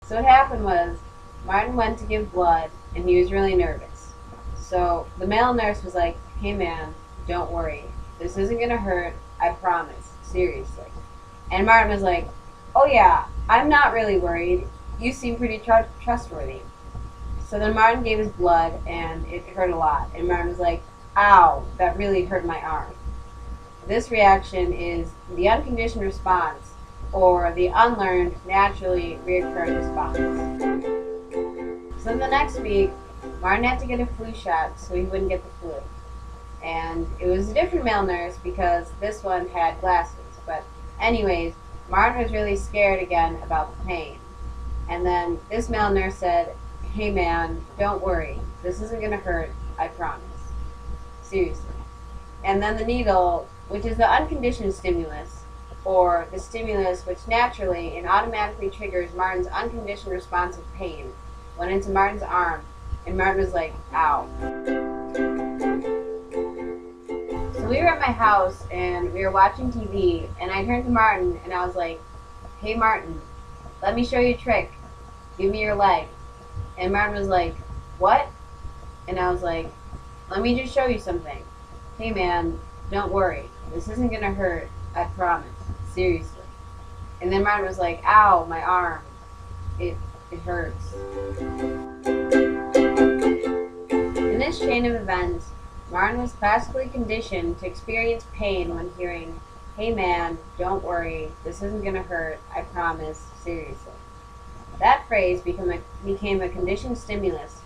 So what happened was, Martin went to give blood, and he was really nervous. So the male nurse was like, "Hey man, don't worry. This isn't gonna hurt, I promise. Seriously." And Martin was like, "Oh yeah, I'm not really worried. You seem pretty trustworthy." So then Martin gave his blood, and it hurt a lot. And Martin was like, "Ow, that really hurt my arm." This reaction is the unconditioned response, or the unlearned, naturally reoccurring response. So the next week, Martin had to get a flu shot so he wouldn't get the flu. And it was a different male nurse because this one had glasses. But anyways, Martin was really scared again about the pain. And then this male nurse said, "Hey man, don't worry. This isn't going to hurt, I promise. Seriously." And then the needle, which is the unconditioned stimulus, or the stimulus which naturally and automatically triggers Martin's unconditioned response of pain, went into Martin's arm, and Martin was like, "Ow." So we were at my house, and we were watching TV, and I turned to Martin, and I was like, "Hey Martin, let me show you a trick. Give me your leg." And Martin was like, "What?" And I was like, "Let me just show you something. Hey man, don't worry. This isn't gonna hurt, I promise. Seriously." And then Martin was like, "Ow, my arm. It hurts." In this chain of events, Martin was classically conditioned to experience pain when hearing, "Hey man, don't worry. This isn't gonna hurt, I promise. Seriously." That phrase became a conditioned stimulus,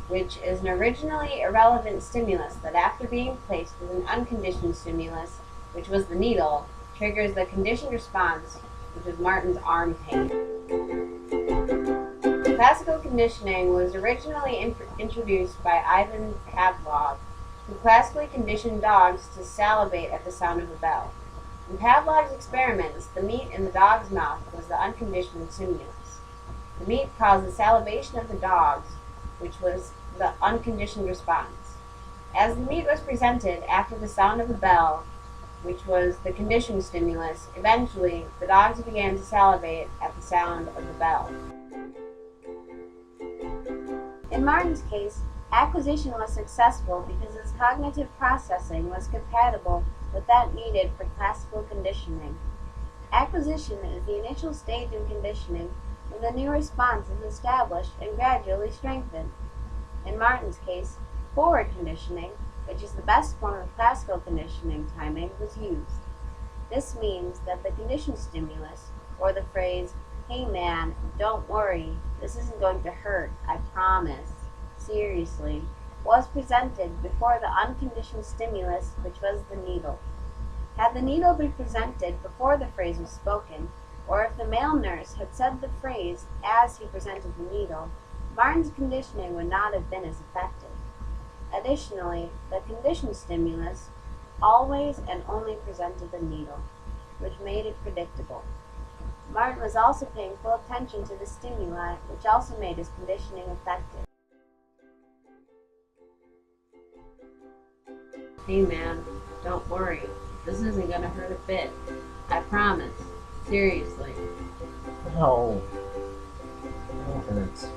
which is an originally irrelevant stimulus that, after being placed with an unconditioned stimulus, which was the needle, triggers the conditioned response, which is Martin's arm pain. Classical conditioning was originally introduced by Ivan Pavlov, who classically conditioned dogs to salivate at the sound of a bell. In Pavlov's experiments, the meat in the dog's mouth was the unconditioned stimulus. The meat caused the salivation of the dogs, which was the unconditioned response. As the meat was presented after the sound of the bell, which was the conditioned stimulus, eventually the dogs began to salivate at the sound of the bell. In Martin's case, acquisition was successful because his cognitive processing was compatible with that needed for classical conditioning. Acquisition is the initial stage in conditioning when the new response is established and gradually strengthened. In Martin's case, forward conditioning, which is the best form of classical conditioning timing, was used. This means that the conditioned stimulus, or the phrase, "Hey man, don't worry, this isn't going to hurt, I promise, seriously," was presented before the unconditioned stimulus, which was the needle. Had the needle been presented before the phrase was spoken, or if the male nurse had said the phrase as he presented the needle, Martin's conditioning would not have been as effective. Additionally, the conditioned stimulus always and only presented the needle, which made it predictable. Martin was also paying full attention to the stimuli, which also made his conditioning effective. "Hey man, don't worry. This isn't gonna hurt a bit. I promise. Seriously." No, it hurts.